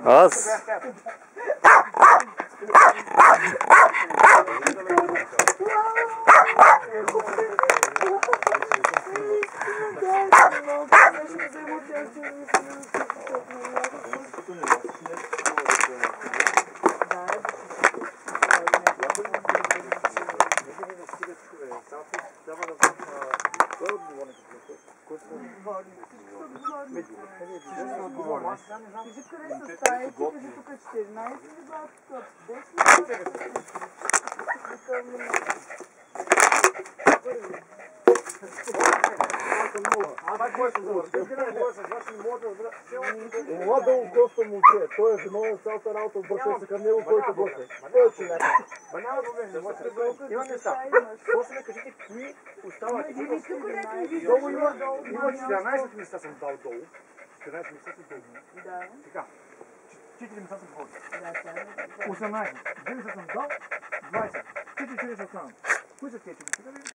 Аз. Това долу-коста момче, той е виновен цялата работа, обръща се към него, който гоше. Той е човек. Няма проблем, не може да има неща. Просто ми кажете, кои остават. Долу има 14 места съм дал долу. 14 места съм долу. Да. Така. 4 места съм ходил. 18. 2 места съм дал. 20. 4 са останали. Кои са тези?